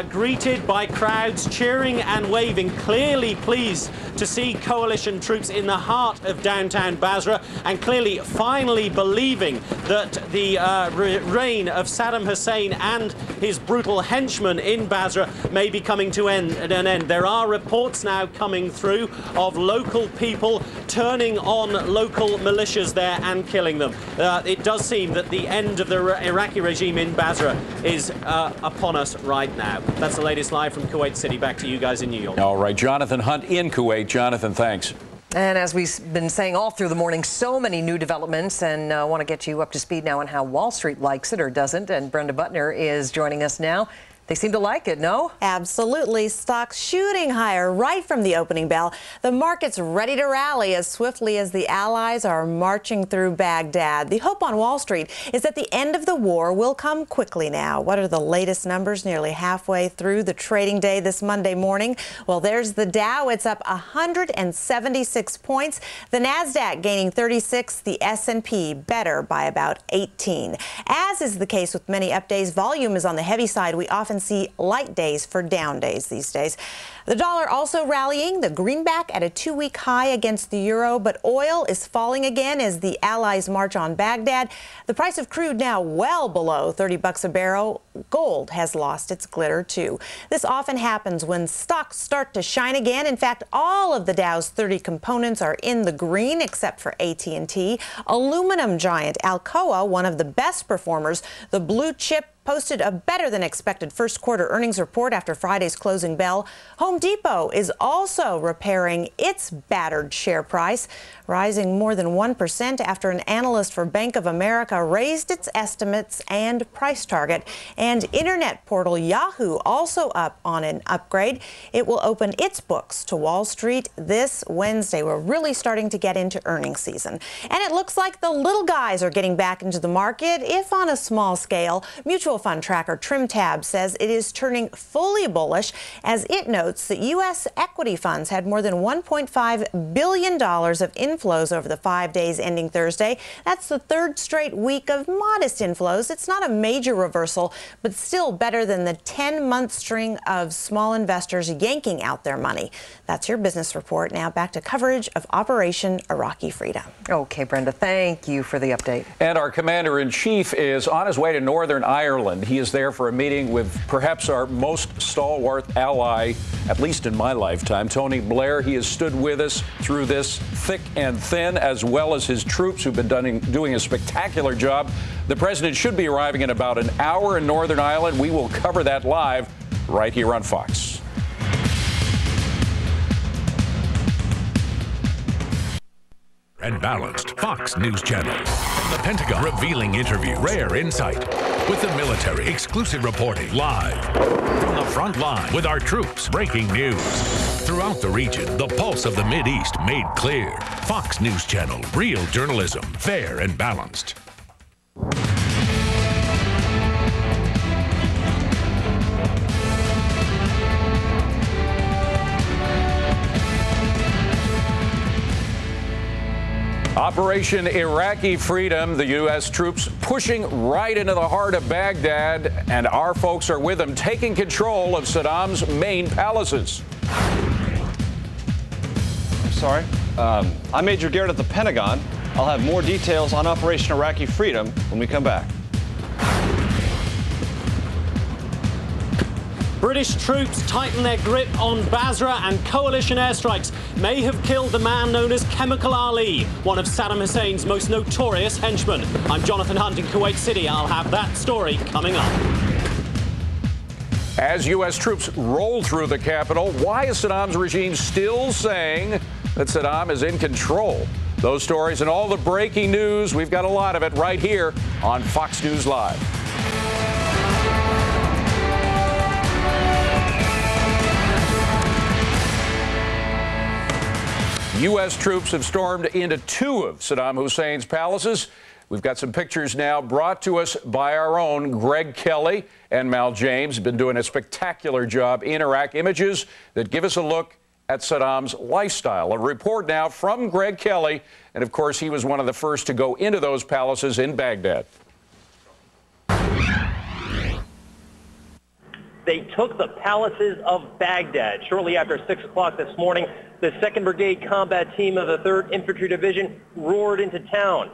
greeted by crowds cheering and waving, clearly pleased to see coalition troops in the heart of downtown Basra, and clearly finally believing that the reign of Saddam Hussein and his brutal henchmen in Basra may be coming to an end. There are reports now coming through of local people turning on local militias there and killing them. It does seem that the end of the Iraqi regime in Basra is upon us right now. That's the latest live from Kuwait City. Back to you guys in New York. All right, Jonathan Hunt in Kuwait. Jonathan, thanks. And as we've been saying all through the morning, so many new developments, and want to get you up to speed now on how Wall Street likes it or doesn't. And Brenda Butner is joining us now. They seem to like it, no? Absolutely. Stocks shooting higher right from the opening bell. The market's ready to rally as swiftly as the Allies are marching through Baghdad. The hope on Wall Street is that the end of the war will come quickly now. What are the latest numbers nearly halfway through the trading day this Monday morning? Well, there's the Dow. It's up 176 points. The Nasdaq gaining 36. The S&P better by about 18. As is the case with many up days, volume is on the heavy side. We often see light days for down days these days. The dollar also rallying, the greenback at a 2-week high against the euro, but oil is falling again as the Allies march on Baghdad. The price of crude now well below $30 a barrel. Gold has lost its glitter too. This often happens when stocks start to shine again. In fact, all of the Dow's 30 components are in the green except for AT&T. Aluminum giant Alcoa, one of the best performers, the blue chip, posted a better than expected first quarter earnings report after Friday's closing bell. Home Depot is also repairing its battered share price, rising more than 1% after an analyst for Bank of America raised its estimates and price target. And internet portal Yahoo also up on an upgrade. It will open its books to Wall Street this Wednesday. We're really starting to get into earnings season. And it looks like the little guys are getting back into the market, if on a small scale. Mutual fund tracker TrimTab says it is turning fully bullish as it notes that U.S. equity funds had more than $1.5 billion of inflows over the 5 days ending Thursday. That's the third straight week of modest inflows. It's not a major reversal, but still better than the 10-month string of small investors yanking out their money. That's your business report. Now back to coverage of Operation Iraqi Freedom. Okay, Brenda, thank you for the update. And our commander-in-chief is on his way to Northern Ireland. He is there for a meeting with perhaps our most stalwart ally, at least in my lifetime, Tony Blair. He has stood with us through this thick and thin, as well as his troops who've been doing a spectacular job. The president should be arriving in about an hour in Northern Ireland. We will cover that live right here on Fox. And balanced Fox News Channel. The Pentagon revealing interviews, rare insight with the military, exclusive reporting live from the front line with our troops, breaking news throughout the region. The pulse of the Mideast made clear. Fox News Channel, real journalism, fair and balanced. Operation Iraqi Freedom, the U.S. troops pushing right into the heart of Baghdad, and our folks are with them, taking control of Saddam's main palaces. I'm sorry. I'm Major Garrett at the Pentagon. I'll have more details on Operation Iraqi Freedom when we come back. British troops tighten their grip on Basra, and coalition airstrikes may have killed the man known as Chemical Ali, one of Saddam Hussein's most notorious henchmen. I'm Jonathan Hunt in Kuwait City. I'll have that story coming up. As U.S. troops roll through the capital, why is Saddam's regime still saying that Saddam is in control? Those stories and all the breaking news, we've got a lot of it right here on Fox News Live. U.S. troops have stormed into two of Saddam Hussein's palaces. We've got some pictures now brought to us by our own Greg Kelly and Mal James. Been doing a spectacular job in Iraq. Images that give us a look at Saddam's lifestyle. A report now from Greg Kelly. And of course, he was one of the first to go into those palaces in Baghdad. They took the palaces of Baghdad. Shortly after 6 o'clock this morning, the 2nd Brigade combat team of the 3rd Infantry Division roared into town.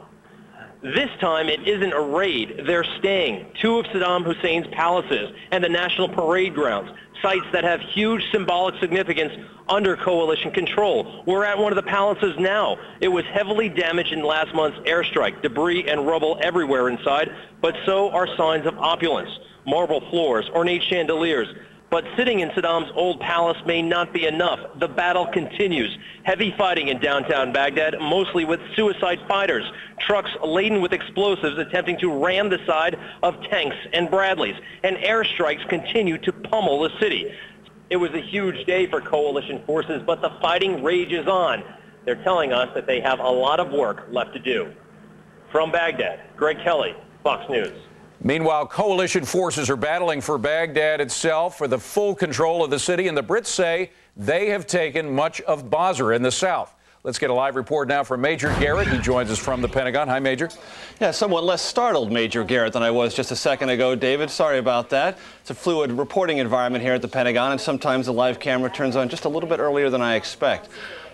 This time, it isn't a raid. They're staying. Two of Saddam Hussein's palaces and the National Parade Grounds, sites that have huge symbolic significance under coalition control. We're at one of the palaces now. It was heavily damaged in last month's airstrike. Debris and rubble everywhere inside, but so are signs of opulence. Marble floors, ornate chandeliers, But sitting in Saddam's old palace may not be enough. The battle continues. Heavy fighting in downtown Baghdad, mostly with suicide fighters. Trucks laden with explosives attempting to ram the side of tanks and Bradleys. And airstrikes continue to pummel the city. It was a huge day for coalition forces, but the fighting rages on. They're telling us that they have a lot of work left to do. From Baghdad, Greg Kelly, Fox News. Meanwhile, coalition forces are battling for Baghdad itself for the full control of the city, and the Brits say they have taken much of Basra in the south. Let's get a live report now from Major Garrett. He joins us from the Pentagon. Hi, Major. Yeah, somewhat less startled, Major Garrett, than I was just a second ago, David. Sorry about that. It's a fluid reporting environment here at the Pentagon, and sometimes the live camera turns on just a little bit earlier than I expect.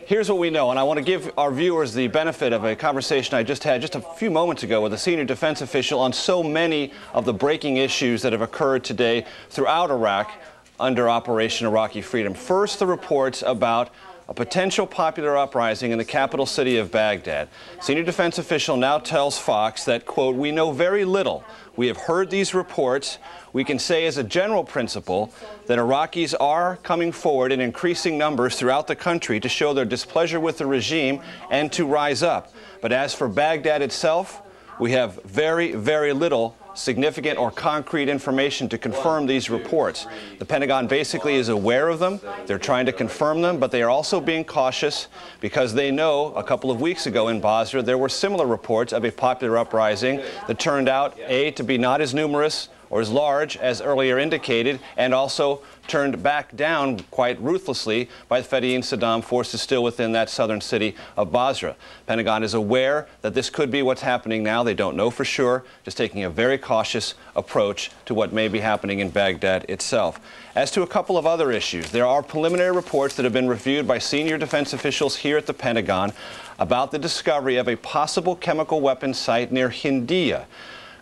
Here's what we know, and I want to give our viewers the benefit of a conversation I just had just a few moments ago with a senior defense official on so many of the breaking issues that have occurred today throughout Iraq under Operation Iraqi Freedom. First, the reports about a potential popular uprising in the capital city of Baghdad. Senior defense official now tells Fox that, quote, "We know very little. We have heard these reports. We can say as a general principle that Iraqis are coming forward in increasing numbers throughout the country to show their displeasure with the regime and to rise up. But as for Baghdad itself, we have very, very little significant or concrete information to confirm these reports. The Pentagon basically is aware of them. They're trying to confirm them, but they are also being cautious because they know a couple of weeks ago in Basra there were similar reports of a popular uprising that turned out, A, to be not as numerous or as large as earlier indicated, and also turned back down quite ruthlessly by the Fedayeen Saddam forces still within that southern city of Basra. Pentagon is aware that this could be what's happening now. They don't know for sure, just taking a very cautious approach to what may be happening in Baghdad itself. As to a couple of other issues, there are preliminary reports that have been reviewed by senior defense officials here at the Pentagon about the discovery of a possible chemical weapons site near Hindiya.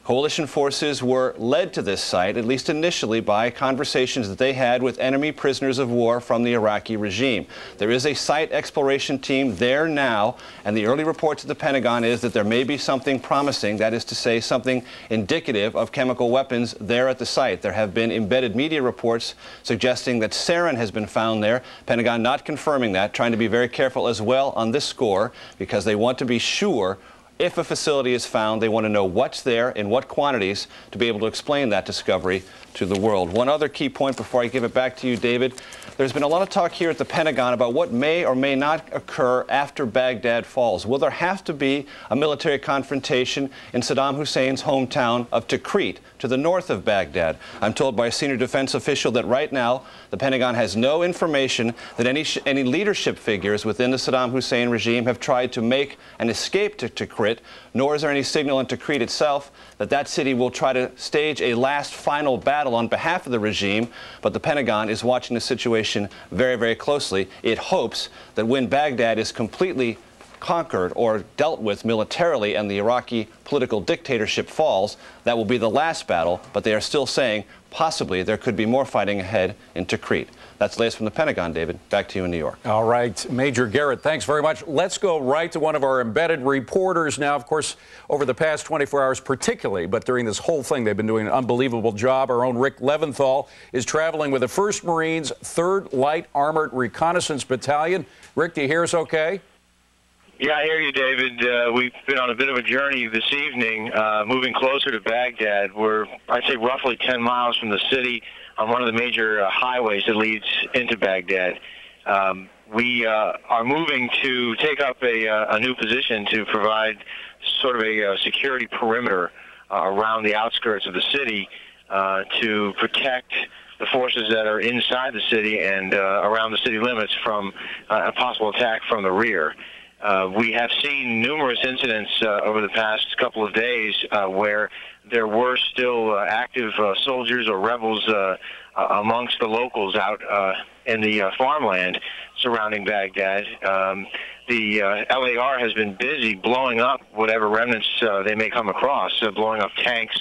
Coalition forces were led to this site, at least initially, by conversations that they had with enemy prisoners of war from the Iraqi regime. There is a site exploration team there now, and the early reports at the Pentagon is that there may be something promising, that is to say, something indicative of chemical weapons there at the site. There have been embedded media reports suggesting that sarin has been found there. Pentagon not confirming that, trying to be very careful as well on this score because they want to be sure if a facility is found, they want to know what's there, in what quantities, to be able to explain that discovery to the world. One other key point before I give it back to you, David. There's been a lot of talk here at the Pentagon about what may or may not occur after Baghdad falls. Will there have to be a military confrontation in Saddam Hussein's hometown of Tikrit, to the north of Baghdad? I'm told by a senior defense official that right now the Pentagon has no information that any leadership figures within the Saddam Hussein regime have tried to make an escape to Tikrit, nor is there any signal in Tikrit itself that that city will try to stage a last final battle on behalf of the regime. But the Pentagon is watching the situation very, very closely. It hopes that when Baghdad is completely conquered or dealt with militarily and the Iraqi political dictatorship falls, that will be the last battle, but they are still saying possibly there could be more fighting ahead in Tikrit. That's the latest from the Pentagon, David. Back to you in New York. All right, Major Garrett, thanks very much. Let's go right to one of our embedded reporters now. Of course, over the past 24 hours particularly, but during this whole thing, they've been doing an unbelievable job. Our own Rick Leventhal is traveling with the 1st Marines 3rd Light Armored Reconnaissance Battalion. Rick, do you hear us okay? Yeah, I hear you, David. We've been on a bit of a journey this evening, moving closer to Baghdad. We're, I'd say, roughly 10 miles from the city on one of the major highways that leads into Baghdad. We are moving to take up a new position to provide sort of a security perimeter around the outskirts of the city to protect the forces that are inside the city and around the city limits from a possible attack from the rear. We have seen numerous incidents over the past couple of days where there were still active soldiers or rebels amongst the locals out in the farmland surrounding Baghdad. The LAR has been busy blowing up whatever remnants they may come across, blowing up tanks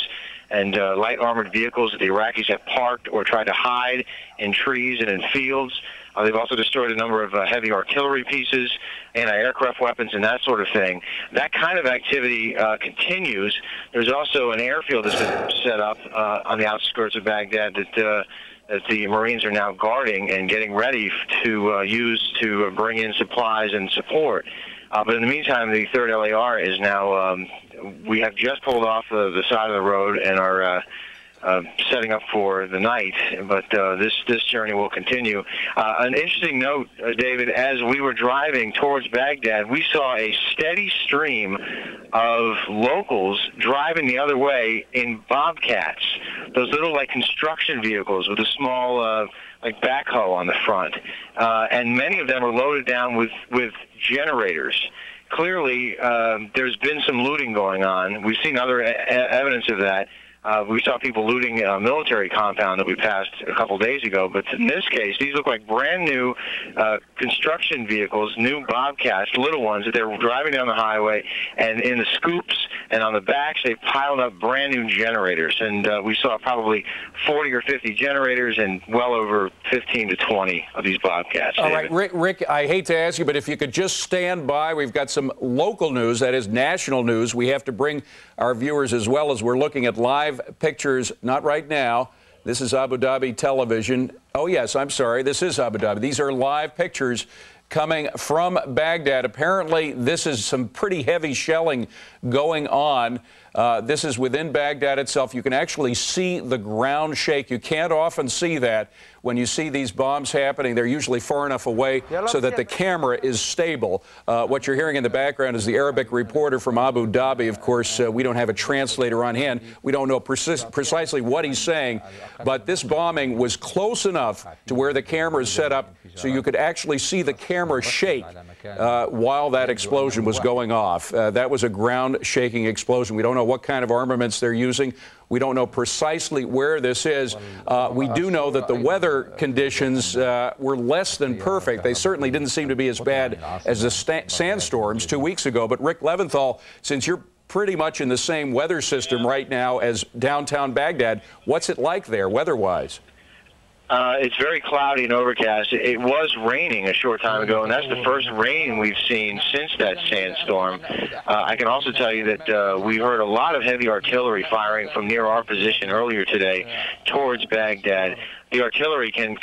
and light armored vehicles that the Iraqis have parked or tried to hide in trees and in fields. They've also destroyed a number of heavy artillery pieces, anti-aircraft weapons, and that sort of thing. That kind of activity continues. There's also an airfield that's been set up on the outskirts of Baghdad that that the Marines are now guarding and getting ready to use to bring in supplies and support. But in the meantime, the 3rd LAR is now, we have just pulled off the side of the road and are setting up for the night, but this journey will continue. An interesting note, David, as we were driving towards Baghdad, we saw a steady stream of locals driving the other way in bobcats, those little like construction vehicles with a small like backhoe on the front, and many of them are loaded down with generators. Clearly, there's been some looting going on. We've seen other evidence of that. We saw people looting a military compound that we passed a couple days ago, but in this case, these look like brand new construction vehicles, new bobcats, little ones that they're driving down the highway, and in the scoops and on the backs, they piled up brand new generators, and we saw probably 40 or 50 generators and well over 15 to 20 of these bobcats. All right, Rick, I hate to ask you, but if you could just stand by, we've got some local news, that is national news. We have to bring our viewers as well as we're looking at live pictures, not right now. This is Abu Dhabi television. Oh, yes, I'm sorry. This is Abu Dhabi. These are live pictures coming from Baghdad. Apparently, this is some pretty heavy shelling going on. This is within Baghdad itself. You can actually see the ground shake. You can't often see that when you see these bombs happening. They're usually far enough away so that the camera is stable. What you're hearing in the background is the Arabic reporter from Abu Dhabi. Of course, we don't have a translator on hand. We don't know precisely what he's saying, but this bombing was close enough to where the camera is set up so you could actually see the camera shake while that explosion was going off. That was a ground-shaking explosion. We don't know what kind of armaments they're using. We don't know precisely where this is. We do know that the weather conditions were less than perfect. They certainly didn't seem to be as bad as the sandstorms 2 weeks ago. But Rick Leventhal, since you're pretty much in the same weather system right now as downtown Baghdad, what's it like there weather-wise? It's very cloudy and overcast. It was raining a short time ago, and that's the first rain we've seen since that sandstorm. I can also tell you that we heard a lot of heavy artillery firing from near our position earlier today towards Baghdad. The artillery can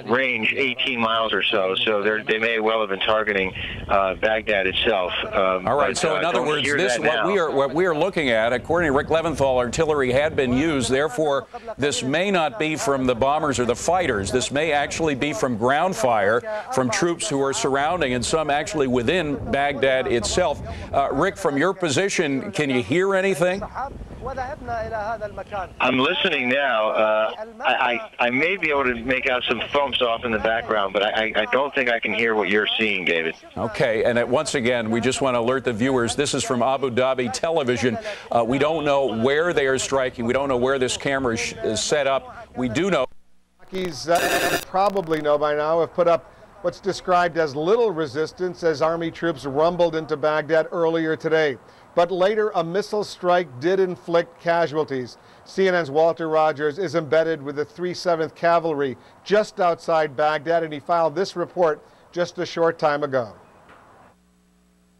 range 18 miles or so, so they may well have been targeting Baghdad itself. All right, so in other words, what we are looking at, according to Rick Leventhal, artillery had been used. Therefore, this may not be from the bombers or the fighters. This may actually be from ground fire from troops who are surrounding, and some actually within Baghdad itself. Rick, from your position, can you hear anything? I'm listening now. I may be able to make out some foams off in the background, but I don't think I can hear what you're seeing, David. Okay, and once again, we just want to alert the viewers, this is from Abu Dhabi television. We don't know where they are striking. We don't know where this camera is set up. We do know. Iraqis probably know by now have put up what's described as little resistance as Army troops rumbled into Baghdad earlier today. But later, a missile strike did inflict casualties. CNN's Walter Rogers is embedded with the 307th Cavalry just outside Baghdad, and he filed this report just a short time ago.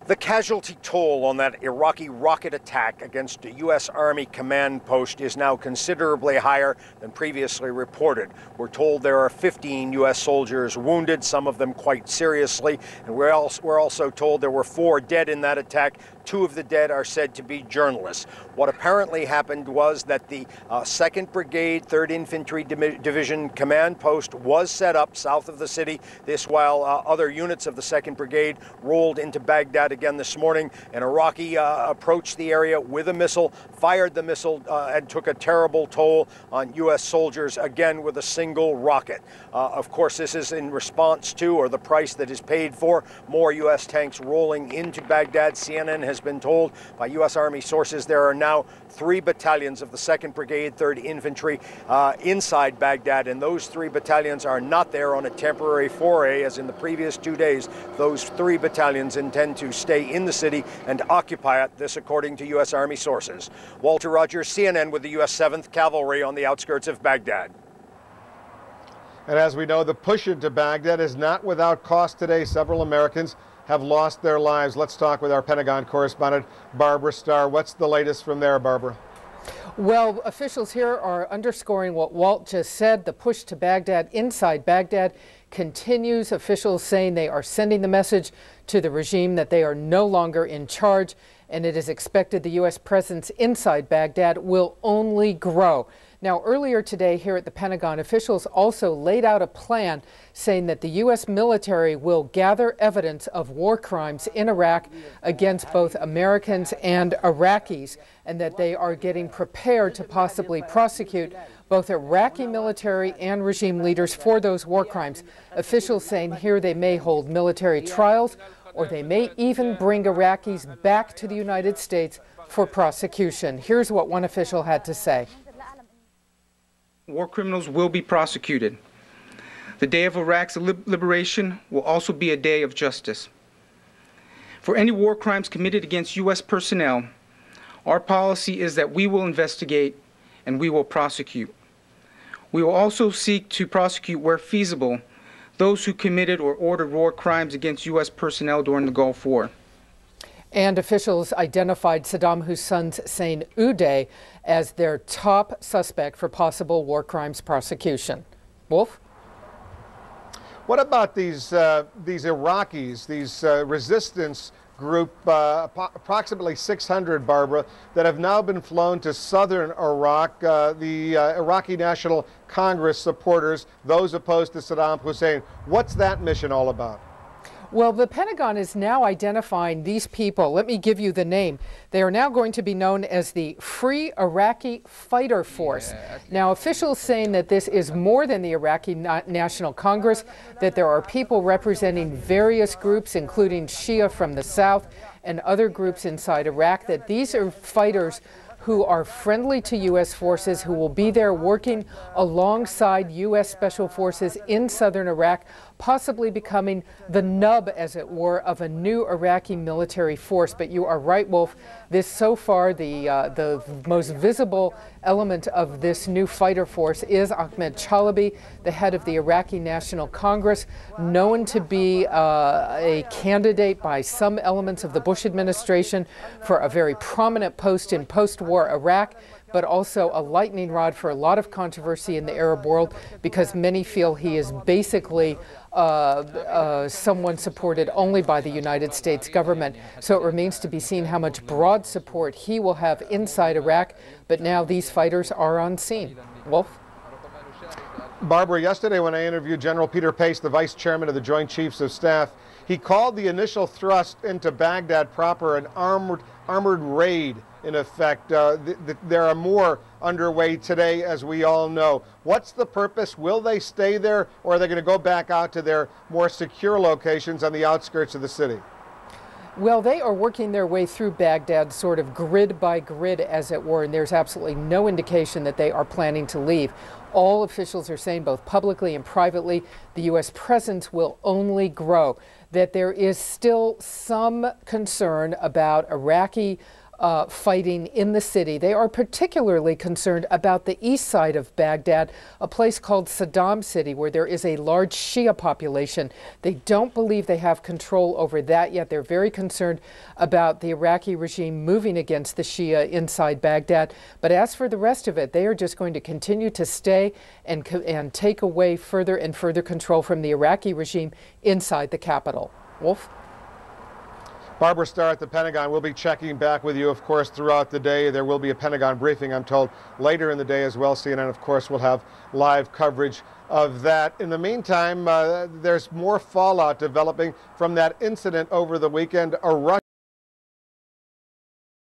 The casualty toll on that Iraqi rocket attack against a U.S. Army command post is now considerably higher than previously reported. We're told there are 15 U.S. soldiers wounded, some of them quite seriously, and we're also told there were 4 dead in that attack. 2 of the dead are said to be journalists. What apparently happened was that the 2nd Brigade, 3rd Infantry Division command post was set up south of the city. This while other units of the 2nd Brigade rolled into Baghdad again this morning. An Iraqi approached the area with a missile, fired the missile, and took a terrible toll on U.S. soldiers, again with a single rocket. Of course, this is in response to, or the price that is paid for, more U.S. tanks rolling into Baghdad. CNN has been told by U.S. Army sources there are now 3 battalions of the 2nd Brigade, 3rd Infantry inside Baghdad, and those 3 battalions are not there on a temporary foray as in the previous 2 days. Those 3 battalions intend to stay in the city and occupy it, this according to U.S. Army sources. Walter Rogers, CNN, with the U.S. 7th Cavalry on the outskirts of Baghdad. And as we know, the push into Baghdad is not without cost today. Several Americans have lost their lives. Let's talk with our Pentagon correspondent, Barbara Starr. What's the latest from there, Barbara? Well, officials here are underscoring what Walt just said. The push to Baghdad, inside Baghdad, continues. Officials saying they are sending the message to the regime that they are no longer in charge, and it is expected the U.S. presence inside Baghdad will only grow. Now, earlier today here at the Pentagon, officials also laid out a plan saying that the U.S. military will gather evidence of war crimes in Iraq against both Americans and Iraqis, and that they are getting prepared to possibly prosecute both Iraqi military and regime leaders for those war crimes. Officials saying here they may hold military trials, or they may even bring Iraqis back to the United States for prosecution. Here's what one official had to say. War criminals will be prosecuted. The day of Iraq's liberation will also be a day of justice. For any war crimes committed against U.S. personnel, our policy is that we will investigate and we will prosecute. We will also seek to prosecute where feasible those who committed or ordered war crimes against U.S. personnel during the Gulf War. And officials identified Saddam Hussein's Uday as their top suspect for possible war crimes prosecution. Wolf? What about these Iraqis, these resistance group, approximately 600, Barbara, that have now been flown to southern Iraq, the Iraqi National Congress supporters, those opposed to Saddam Hussein? What's that mission all about? Well, the Pentagon is now identifying these people. Let me give you the name. They are now going to be known as the Free Iraqi Fighter Force. Now, officials saying that this is more than the Iraqi National Congress, that there are people representing various groups, including Shia from the south and other groups inside Iraq, that these are fighters who are friendly to U.S. forces, who will be there working alongside U.S. Special Forces in southern Iraq, possibly becoming the nub, as it were, of a new Iraqi military force. But you are right, Wolf. This, so far, the most visible element of this new fighter force is Ahmed Chalabi, the head of the Iraqi National Congress, known to be a candidate by some elements of the Bush administration for a very prominent post in post-war Iraq, but also a lightning rod for a lot of controversy in the Arab world, because many feel he is basically someone supported only by the United States government. So it remains to be seen how much broad support he will have inside Iraq, but now these fighters are on scene. Wolf? Barbara, yesterday when I interviewed General Peter Pace, the Vice Chairman of the Joint Chiefs of Staff, he called the initial thrust into Baghdad proper an armored raid, in effect. There are more underway today, as we all know. What's the purpose? Will they stay there, or are they going to go back out to their more secure locations on the outskirts of the city? Well, they are working their way through Baghdad sort of grid by grid, as it were, and there's absolutely no indication that they are planning to leave. All officials are saying, both publicly and privately, the U.S. presence will only grow, that there is still some concern about Iraqi fighting in the city. They are particularly concerned about the east side of Baghdad, a place called Saddam City, where there is a large Shia population. They don't believe they have control over that yet. They're very concerned about the Iraqi regime moving against the Shia inside Baghdad. But as for the rest of it, they are just going to continue to stay and take away further and further control from the Iraqi regime inside the capital. Wolf? Barbara Starr at the Pentagon. We'll be checking back with you, of course, throughout the day. There will be a Pentagon briefing, I'm told, later in the day as well. CNN, of course, will have live coverage of that. In the meantime, there's more fallout developing from that incident over the weekend.